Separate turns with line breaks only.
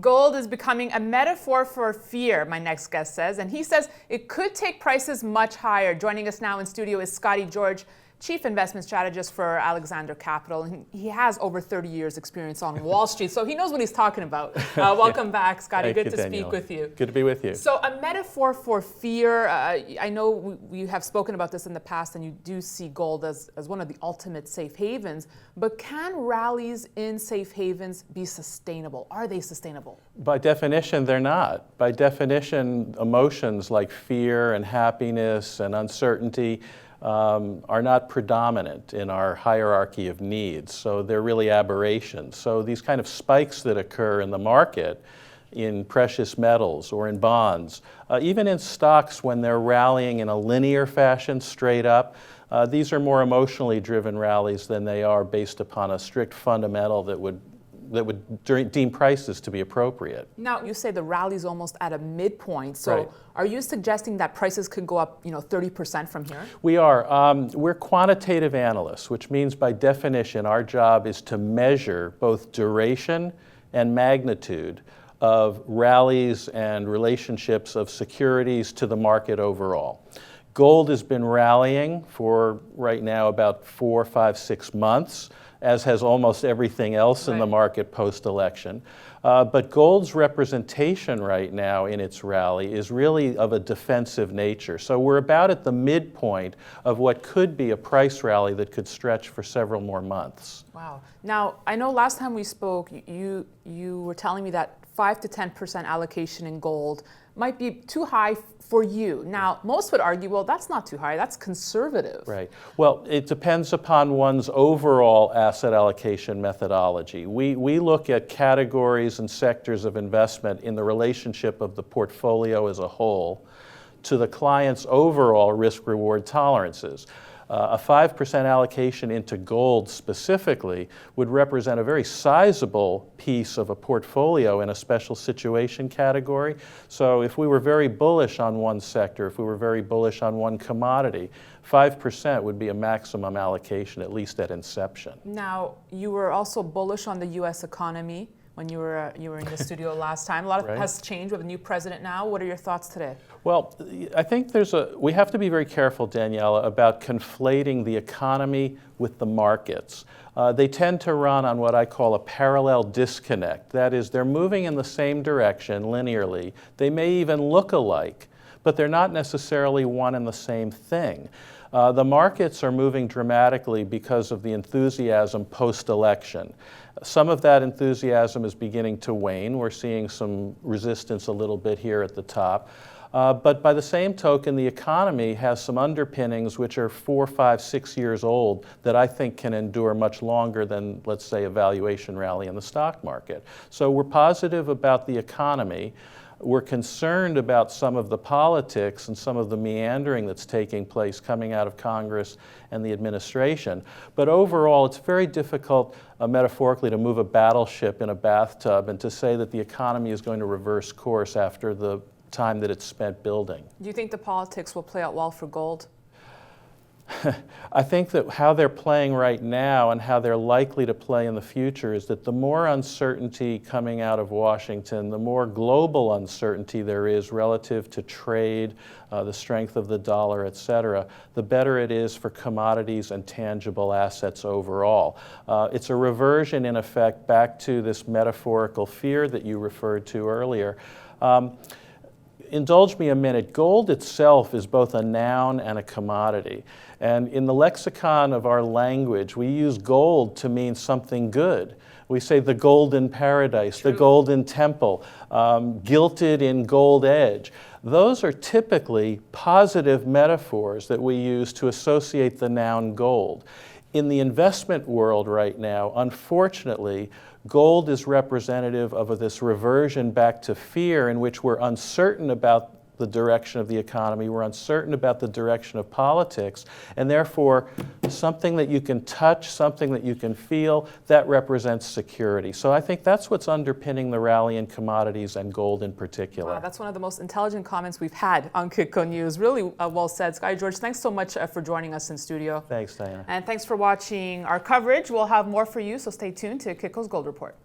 Gold is becoming a metaphor for fear, my next guest says, and he says it could take prices much higher. Joining us now in studio is Scotty George, Chief Investment Strategist for Alexander Capital. And he has over 30 years experience on Wall Street, so he knows what he's talking about. Welcome back, Scotty. Good to speak with you.
Good to be with you.
So a metaphor for fear, I know we have spoken about this in the past, and you do see gold as one of the ultimate safe havens, but can rallies in safe havens be sustainable? Are they sustainable?
By definition, they're not. By definition, emotions like fear and happiness and uncertainty are not predominant in our hierarchy of needs, so they're really aberrations. So these kind of spikes that occur in the market, in precious metals or in bonds, even in stocks when they're rallying in a linear fashion straight up, these are more emotionally driven rallies than they are based upon a strict fundamental that would deem prices to be appropriate.
Now, you say the rally's almost at a midpoint, so
right.
Are you suggesting that prices could go up 30% from here?
We are. We're quantitative analysts, which means by definition our job is to measure both duration and magnitude of rallies and relationships of securities to the market overall. Gold has been rallying for right now about 4, 5, 6 months, as has almost everything else in the market post-election. But gold's representation right now in its rally is really of a defensive nature. So we're about at the midpoint of what could be a price rally that could stretch for several more months.
Wow. Now, I know last time we spoke, you were telling me that 5 to 10% allocation in gold might be too high for you. Now, most would argue, well, that's not too high, that's conservative.
Right. Well, it depends upon one's overall asset allocation methodology. We look at categories and sectors of investment in the relationship of the portfolio as a whole to the client's overall risk-reward tolerances. A 5% allocation into gold specifically would represent a very sizable piece of a portfolio in a special situation category. So if we were very bullish on one sector, if we were very bullish on one commodity, 5% would be a maximum allocation, at least at inception.
Now, you were also bullish on the U.S. economy when you were in the studio last time. A lot has changed with a new president now. What are your thoughts today?
Well, I think we have to be very careful, Daniela, about conflating the economy with the markets. They tend to run on what I call a parallel disconnect. That is, they're moving in the same direction linearly. They may even look alike, but they're not necessarily one and the same thing. The markets are moving dramatically because of the enthusiasm post-election. Some of that enthusiasm is beginning to wane. We're seeing some resistance a little bit here at the top. But by the same token, the economy has some underpinnings which are 4, 5, 6 years old that I think can endure much longer than, let's say, a valuation rally in the stock market. So we're positive about the economy. We're concerned about some of the politics and some of the meandering that's taking place coming out of Congress and the administration. But overall, it's very difficult, metaphorically, to move a battleship in a bathtub and to say that the economy is going to reverse course after the time that it's spent building.
Do you think the politics will play out well for gold?
I think that how they're playing right now and how they're likely to play in the future is that the more uncertainty coming out of Washington, the more global uncertainty there is relative to trade, the strength of the dollar, et cetera, the better it is for commodities and tangible assets overall. It's a reversion, in effect, back to this metaphorical fear that you referred to earlier. Indulge me a minute. Gold itself is both a noun and a commodity. And in the lexicon of our language, we use gold to mean something good. We say the golden paradise, the golden temple, gilded in gold edge. Those are typically positive metaphors that we use to associate the noun gold. In the investment world right now, unfortunately, gold is representative of this reversion back to fear in which we're uncertain about the direction of the economy, we're uncertain about the direction of politics, and therefore something that you can touch, something that you can feel, that represents security. So I think that's what's underpinning the rally in commodities and gold in particular.
Wow, that's one of the most intelligent comments we've had on Kitco News. Really well said. Scotty George, thanks so much for joining us in studio.
Thanks, Diana.
And thanks for watching our coverage. We'll have more for you, so stay tuned to Kitco's Gold Report.